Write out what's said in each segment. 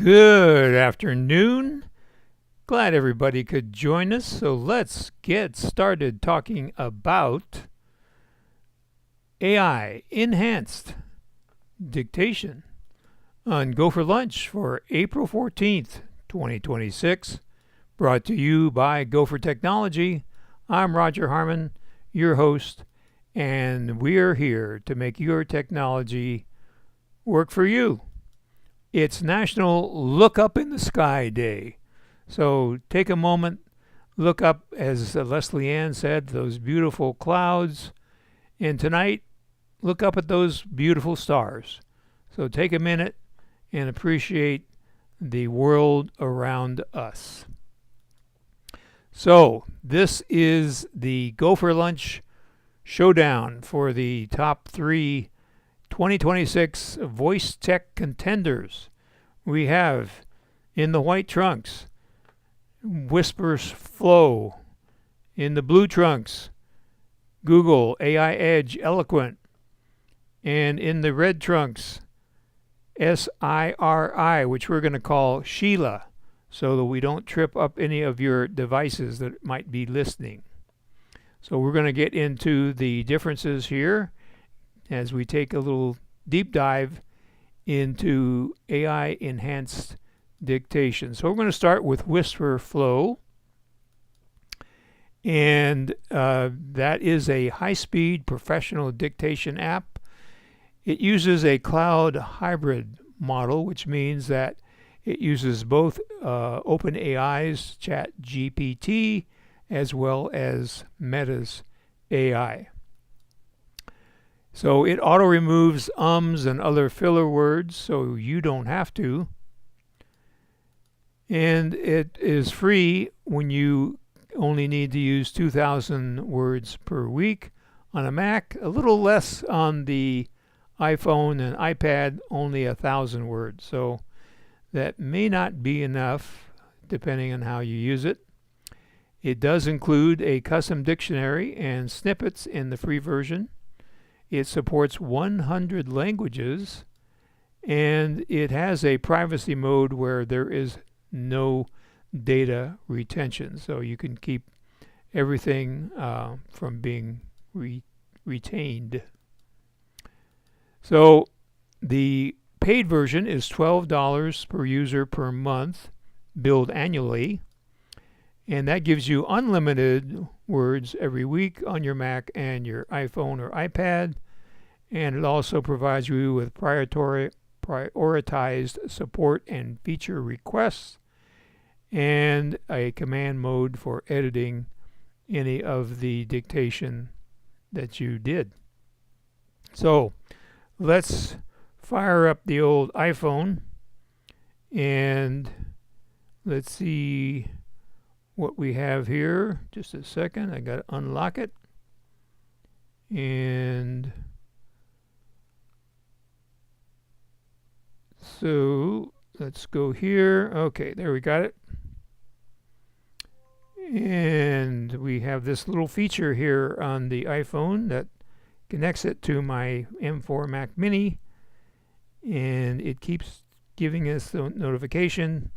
Good afternoon. Glad everybody could join us. So let's get started talking about AI enhanced dictation on Go for Lunch for April 14th, 2026. Brought to you by GoFor Technology. I'm Roger Harmon, your host, and we're here to make your technology work for you. It's National Look Up in the Sky Day. So take a moment, look up, as Leslie Ann said, those beautiful clouds. And tonight, look up at those beautiful stars. So take a minute and appreciate the world around us. So this is the Go for Lunch showdown for the top three 2026 voice tech contenders. We have in the white trunks Whispers Flow, in the blue trunks Google AI Edge Eloquent, and in the red trunks SIRI, which we're going to call Sheila, so that we don't trip up any of your devices that might be listening. So we're going to get into the differences here as we take a little deep dive into AI enhanced dictation. So we're going to start with Whisper Flow, and that is a high-speed professional dictation app. It uses a cloud hybrid model, which means that it uses both OpenAI's ChatGPT as well as Meta's AI. So it auto removes ums and other filler words, so you don't have to. And it is free when you only need to use 2,000 words per week on a Mac, a little less on the iPhone and iPad, only 1,000 words. So that may not be enough depending on how you use it. It does include a custom dictionary and snippets in the free version. It supports 100 languages, and it has a privacy mode where there is no data retention. So you can keep everything from being retained. So the paid version is $12 per user per month, billed annually, and that gives you unlimited words every week on your Mac and your iPhone or iPad, and it also provides you with prioritized support and feature requests, and a command mode for editing any of the dictation that you did. So let's fire up the old iPhone and let's see what we have here. Just a second, I got to unlock it. And so let's go here. Okay, there we got it. And we have this little feature here on the iPhone that connects it to my M4 Mac Mini, and it keeps giving us the notification,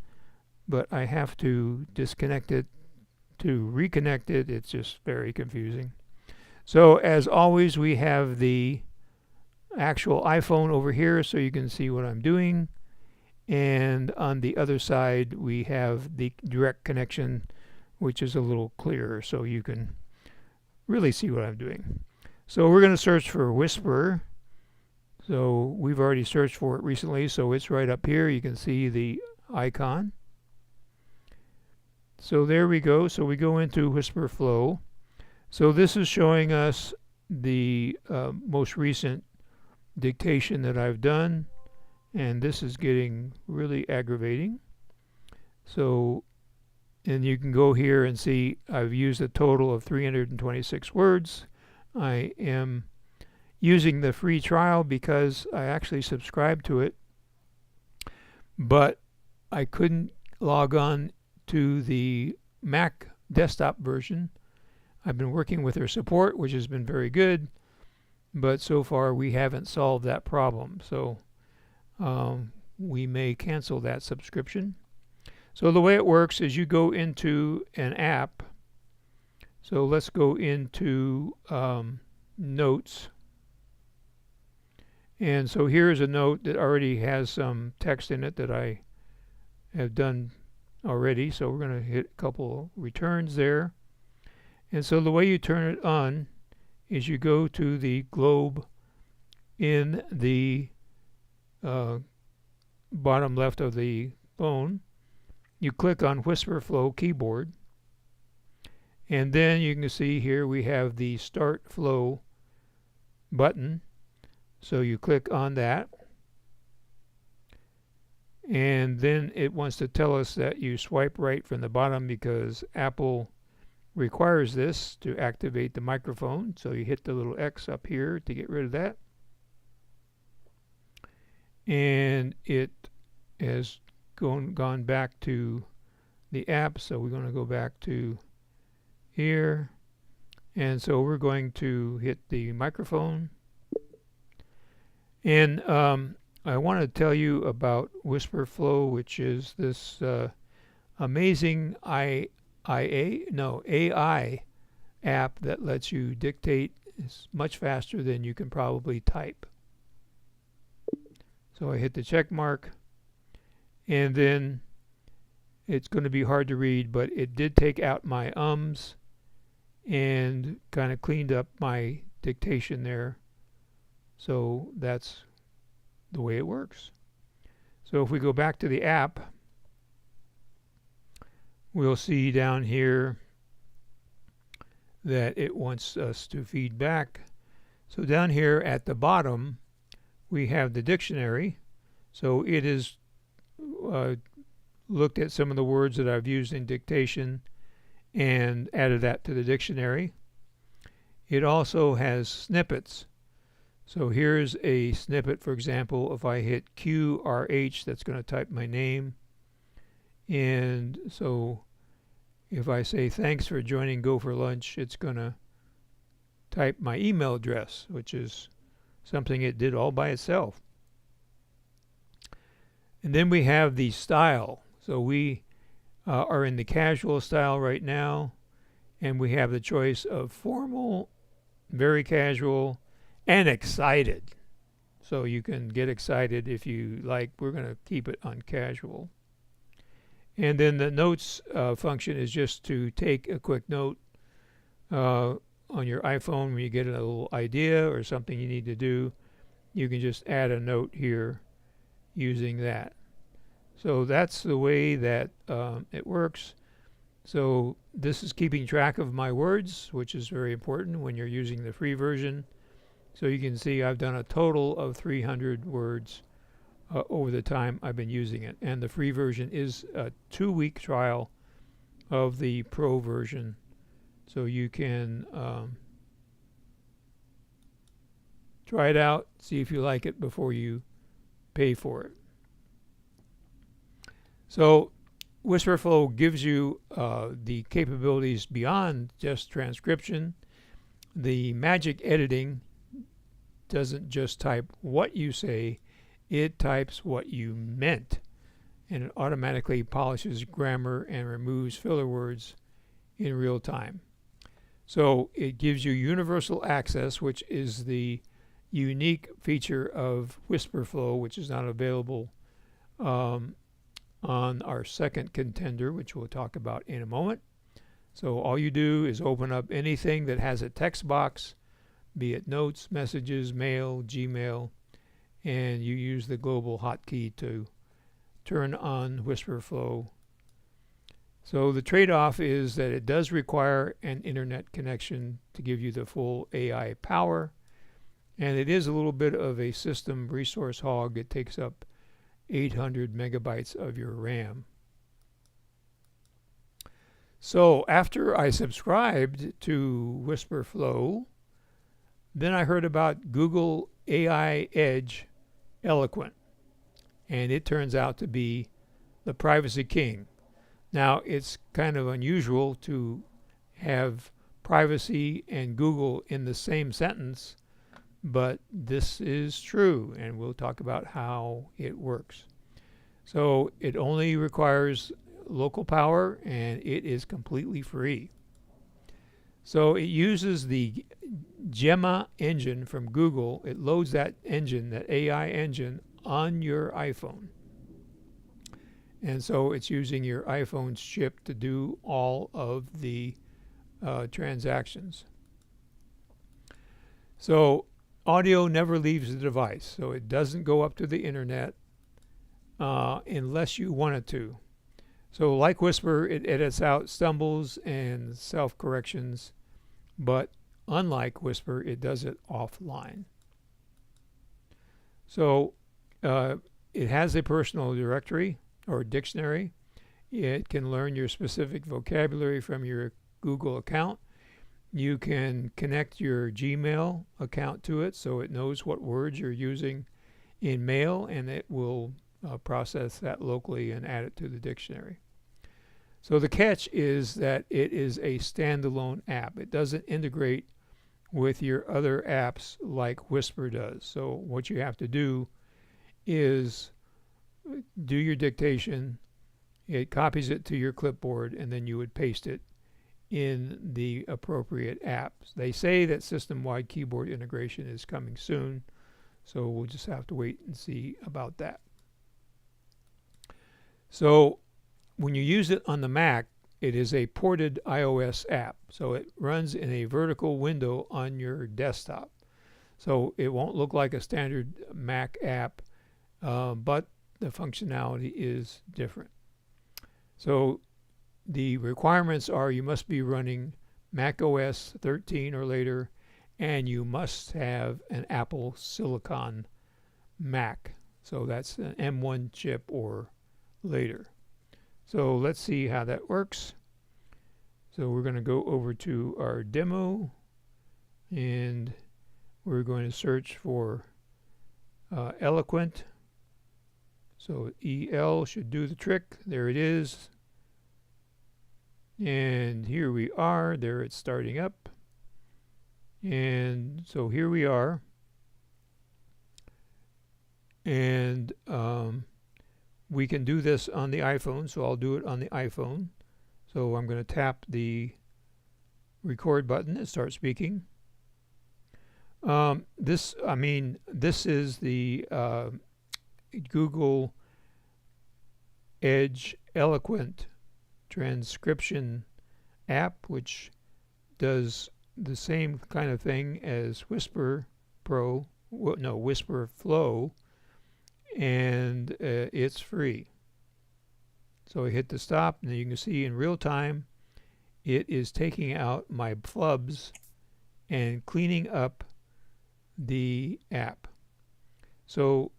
but I have to disconnect it to reconnect it. It's just very confusing. So as always, we have the actual iPhone over here so you can see what I'm doing, and on the other side we have the direct connection, which is a little clearer so you can really see what I'm doing. So we're going to search for Whisper. So we've already searched for it recently, so it's right up here. You can see the icon. So there we go. So we go into Whisper Flow. So this is showing us the most recent dictation that I've done, and this is getting really aggravating. So, and you can go here and see I've used a total of 326 words. I am using the free trial because I actually subscribed to it, but I couldn't log on to the Mac desktop version. I've been working with their support, which has been very good, but so far we haven't solved that problem. So we may cancel that subscription. So the way it works is you go into an app. So let's go into Notes. And so here's a note that already has some text in it that I have done already. So we're going to hit a couple returns there. And so the way you turn it on is you go to the globe in the bottom left of the phone. You click on Whisper Flow keyboard, and then you can see here we have the Start Flow button. So you click on that, and then it wants to tell us that you swipe right from the bottom because Apple requires this to activate the microphone. So you hit the little X up here to get rid of that. And it has gone back to the app, so we're going to go back to here, and so we're going to hit the microphone. And I want to tell you about Whisper Flow, which is this amazing AI app that lets you dictate much faster than you can probably type. So I hit the check mark, and then it's going to be hard to read, but it did take out my ums and kind of cleaned up my dictation there. So that's the way it works. So if we go back to the app, we'll see down here that it wants us to feed back. So down here at the bottom, we have the dictionary. So it is looked at some of the words that I've used in dictation and added that to the dictionary. It also has snippets. So here's a snippet. For example, if I hit QRH, that's going to type my name. And so if I say thanks for joining Go for Lunch, it's going to type my email address, which is something it did all by itself. And then we have the style. So we are in the casual style right now, and we have the choice of formal, very casual, and excited. So you can get excited if you like. We're going to keep it on casual. And then the notes function is just to take a quick note on your iPhone when you get a little idea or something you need to do. You can just add a note here using that. So that's the way that it works. So this is keeping track of my words, which is very important when you're using the free version. So you can see I've done a total of 300 words over the time I've been using it. And the free version is a 2-week trial of the pro version. So you can try it out, see if you like it before you pay for it. So WhisperFlow gives you the capabilities beyond just transcription. The magic editing doesn't just type what you say, it types what you meant. And it automatically polishes grammar and removes filler words in real time. So it gives you universal access, which is the unique feature of WhisperFlow, which is not available on our second contender, which we'll talk about in a moment. So all you do is open up anything that has a text box, be it notes, messages, mail, Gmail, and you use the global hotkey to turn on WhisperFlow. So the trade-off is that it does require an internet connection to give you the full AI power, and it is a little bit of a system resource hog. It takes up 800 megabytes of your RAM. So after I subscribed to WhisperFlow, then I heard about Google AI Edge Eloquent, and it turns out to be the privacy king. Now, it's kind of unusual to have privacy and Google in the same sentence, but this is true, and we'll talk about how it works. So it only requires local power and it is completely free. So it uses the Gemma engine from Google. It loads that engine, that AI engine, on your iPhone. And so it's using your iPhone's chip to do all of the transactions. So audio never leaves the device. So it doesn't go up to the internet unless you want it to. So like Whisper, it edits out stumbles and self-corrections, but unlike Whisper, it does it offline. So it has a personal directory or dictionary. It can learn your specific vocabulary from your Google account. You can connect your Gmail account to it so it knows what words you're using in mail, and it will process that locally and add it to the dictionary. So the catch is that it is a standalone app. It doesn't integrate with your other apps like Whisper does. So what you have to do is do your dictation, it copies it to your clipboard, and then you would paste it in the appropriate apps. They say that system-wide keyboard integration is coming soon, so we'll just have to wait and see about that. So when you use it on the Mac, it is a ported iOS app. So it runs in a vertical window on your desktop. So it won't look like a standard Mac app, but the functionality is different. So the requirements are you must be running Mac OS 13 or later, and you must have an Apple Silicon Mac. So that's an M1 chip or later. So let's see how that works. So we're going to go over to our demo, and we're going to search for Eloquent. So EL should do the trick. There it is. And here we are. There it's starting up. And so here we are. And we can do this on the iPhone, so I'll do it on the iPhone. So I'm going to tap the record button and start speaking. This is the Google Edge Eloquent transcription app, which does the same kind of thing as Whisper Flow, and it's free. So I hit the stop, and you can see in real time it is taking out my flubs and cleaning up the app. So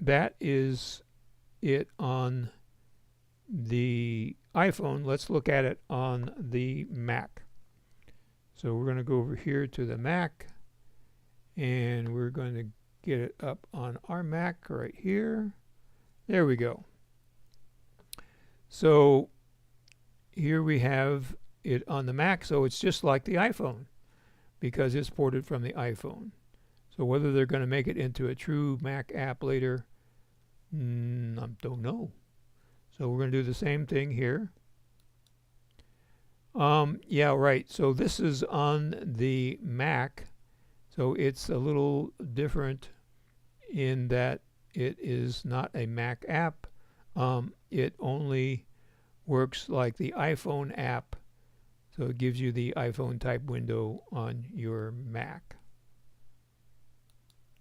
that is it on the iPhone. Let's look at it on the Mac. So we're going to go over here to the Mac, and we're going to get it up on our Mac right here. There we go. So here we have it on the Mac, so it's just like the iPhone because it's ported from the iPhone. So whether they're going to make it into a true Mac app later, I don't know. So we're going to do the same thing here. Yeah, right. So this is on the Mac. So it's a little different in that it is not a Mac app. It only works like the iPhone app. So it gives you the iPhone type window on your Mac.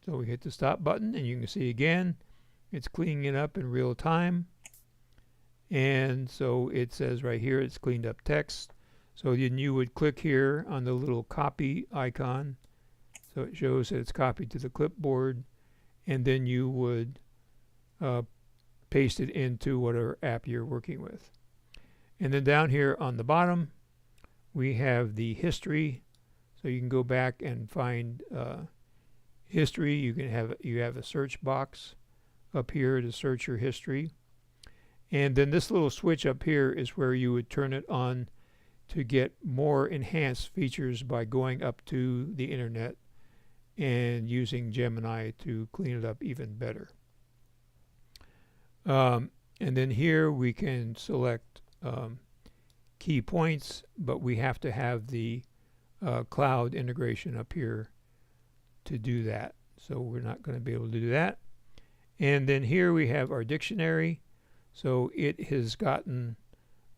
So we hit the stop button, and you can see again, it's cleaning it up in real time. And so it says right here, it's cleaned up text. So then you would click here on the little copy icon. So it shows that it's copied to the clipboard, and then you would paste it into whatever app you're working with. And then down here on the bottom, we have the history. So you can go back and find history. You have a search box up here to search your history. And then this little switch up here is where you would turn it on to get more enhanced features by going up to the internet and using Gemini to clean it up even better. And then here we can select key points, but we have to have the cloud integration up here to do that. So we're not going to be able to do that. And then here we have our dictionary. So it has gotten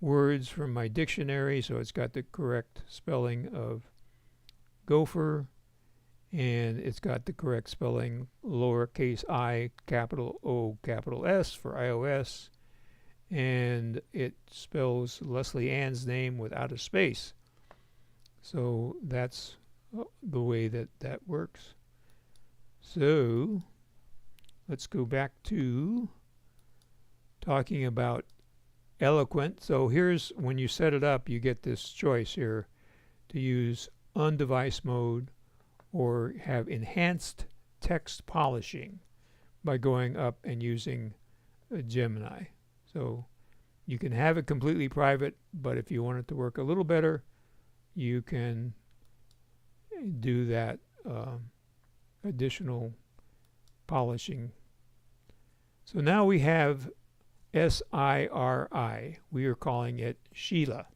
words from my dictionary, so it's got the correct spelling of GoFor, and it's got the correct spelling lowercase I, capital O, capital S for iOS, and it spells Leslie Ann's name without a space. So that's the way that that works. So let's go back to talking about Eloquent. So here's when you set it up, you get this choice here to use on-device mode or have enhanced text polishing by going up and using Gemini. So you can have it completely private, but if you want it to work a little better, you can do that additional polishing. So now we have SIRI. We are calling it Sheila.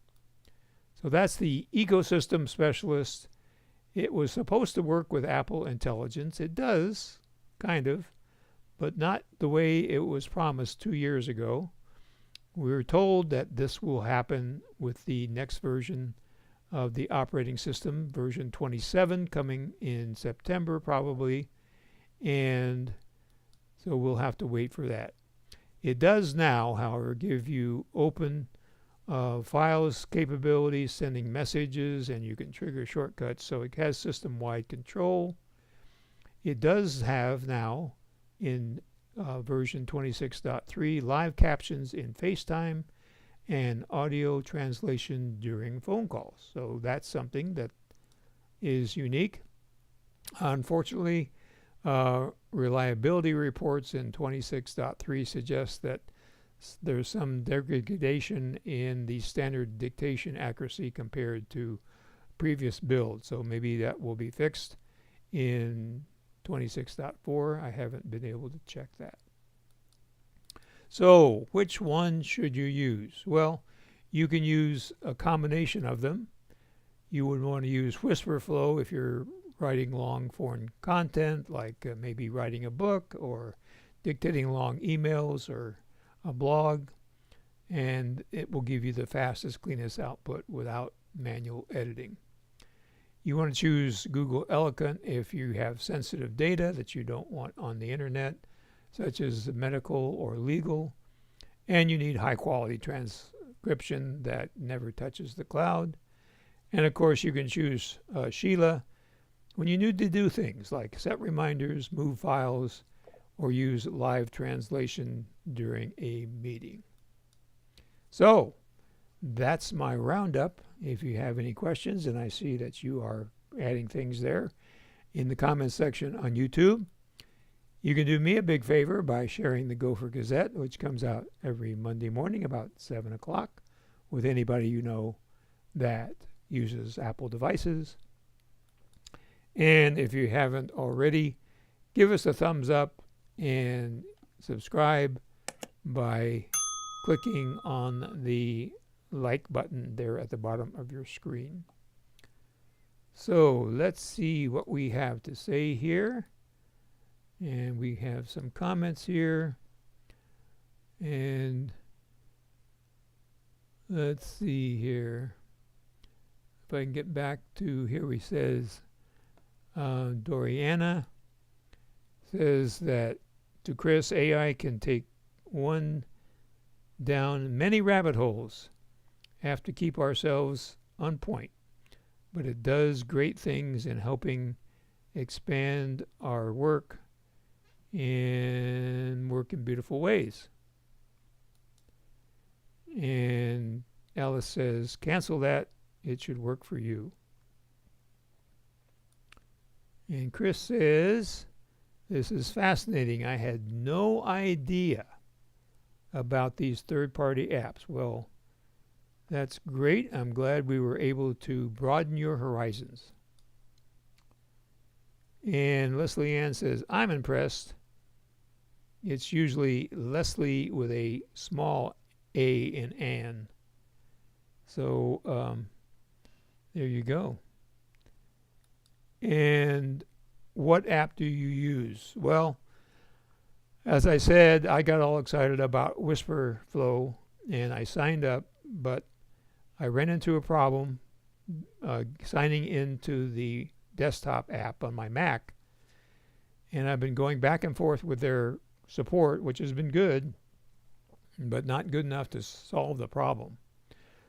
So that's the ecosystem specialist. It was supposed to work with Apple Intelligence. It does, kind of, but not the way it was promised 2 years ago. We were told that this will happen with the next version of the operating system, version 27, coming in September probably, and so we'll have to wait for that. It does now, however, give you open files capabilities, sending messages, and you can trigger shortcuts, so it has system-wide control. It does have now, in version 26.3, live captions in FaceTime and audio translation during phone calls. So that's something that is unique. Unfortunately, reliability reports in 26.3 suggest that there's some degradation in the standard dictation accuracy compared to previous builds. So maybe that will be fixed in 26.4. I haven't been able to check that. So which one should you use? Well, you can use a combination of them. You would want to use WhisperFlow if you're writing long form content, like maybe writing a book or dictating long emails or a blog, and it will give you the fastest, cleanest output without manual editing. You want to choose Google Eloquent if you have sensitive data that you don't want on the internet, such as medical or legal, and you need high quality transcription that never touches the cloud. And of course you can choose Sheila when you need to do things like set reminders, move files, or use live translation during a meeting. So that's my roundup. If you have any questions, and I see that you are adding things there in the comments section on YouTube, you can do me a big favor by sharing the GoFor Gazette, which comes out every Monday morning about 7 o'clock, with anybody you know that uses Apple devices. And if you haven't already, give us a thumbs up and subscribe by clicking on the like button there at the bottom of your screen. So let's see what we have to say here. And we have some comments here. And let's see here. If I can get back to here, he says, Doriana says that to Chris, AI can take one down many rabbit holes. Have to keep ourselves on point, but it does great things in helping expand our work and work in beautiful ways. And Alice says, cancel that, it should work for you. And Chris says, this is fascinating. I had no idea about these third-party apps. Well, that's great. I'm glad we were able to broaden your horizons. And Leslie Ann says, I'm impressed. It's usually Leslie with a small a in Ann. So there you go. And what app do you use? Well, as I said, I got all excited about WhisperFlow and I signed up, but I ran into a problem signing into the desktop app on my Mac, and I've been going back and forth with their support, which has been good, but not good enough to solve the problem.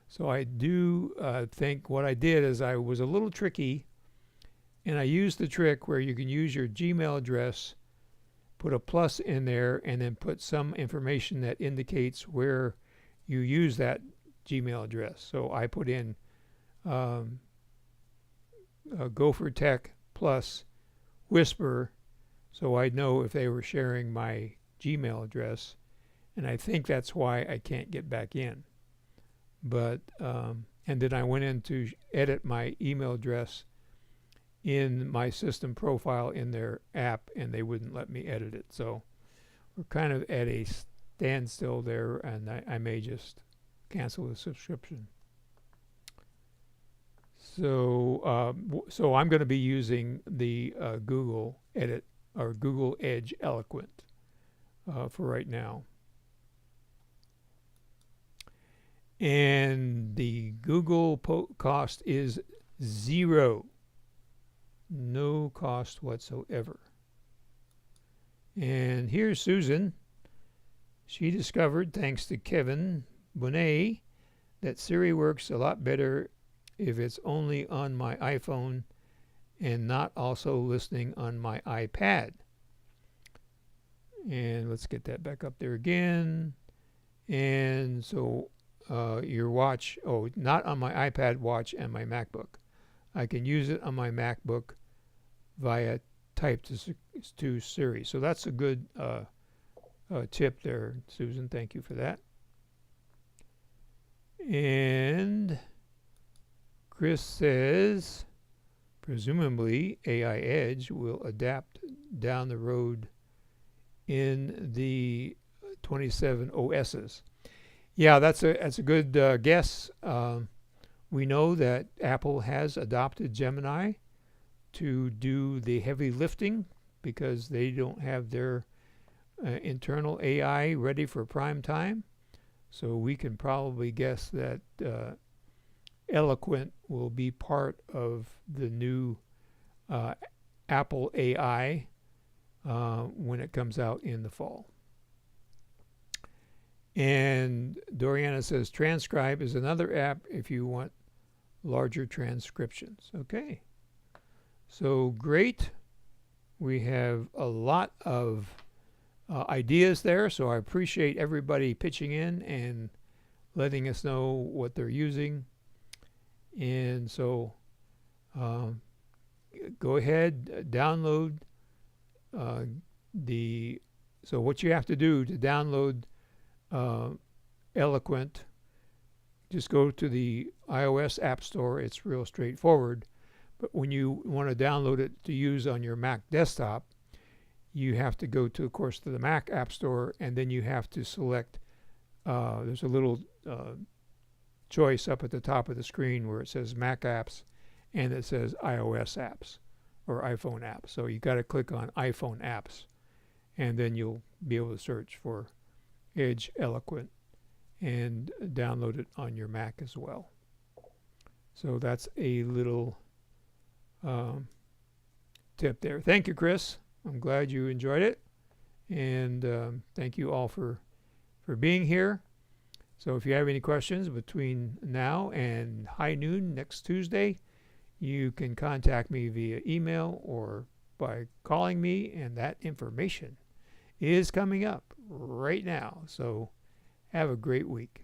So I do think what I did is I was a little tricky, and I used the trick where you can use your Gmail address, put a plus in there, and then put some information that indicates where you use that Gmail address. So I put in GoFor Tech plus Whisper, so I'd know if they were sharing my Gmail address, and I think that's why I can't get back in. But and then I went in to edit my email address in my system profile in their app, and they wouldn't let me edit it. So we're kind of at a standstill there, and I may just cancel the subscription. So so I'm going to be using the Google Edit or Google Edge Eloquent for right now. And the Google cost is $0. No cost whatsoever. And here's Susan. She discovered, thanks to Kevin Bonet, that Siri works a lot better if it's only on my iPhone and not also listening on my iPad. And let's get that back up there again. And so your watch, not on my iPad watch and my MacBook. I can use it on my MacBook via type to Siri. So that's a good tip there, Susan. Thank you for that. And Chris says, presumably AI Edge will adapt down the road in the 27 OSs. Yeah, that's a good guess. We know that Apple has adopted Gemini to do the heavy lifting because they don't have their internal AI ready for prime time. So we can probably guess that Eloquent will be part of the new Apple AI when it comes out in the fall. And Doriana says Transcribe is another app if you want larger transcriptions. Okay, so great. We have a lot of ideas there, so I appreciate everybody pitching in and letting us know what they're using. And so go ahead, download so what you have to do to download Eloquent, just go to the iOS App Store. It's real straightforward. But when you want to download it to use on your Mac desktop, you have to go to, of course, to the Mac App Store, and then you have to select, there's a little choice up at the top of the screen where it says Mac Apps, and it says iOS Apps or iPhone Apps. So you got to click on iPhone Apps, and then you'll be able to search for Edge Eloquent and download it on your Mac as well. So that's a little tip there. Thank you, Chris. I'm glad you enjoyed it, and thank you all for being here. So if you have any questions between now and high noon next Tuesday, you can contact me via email or by calling me, and that information is coming up right now. So have a great week.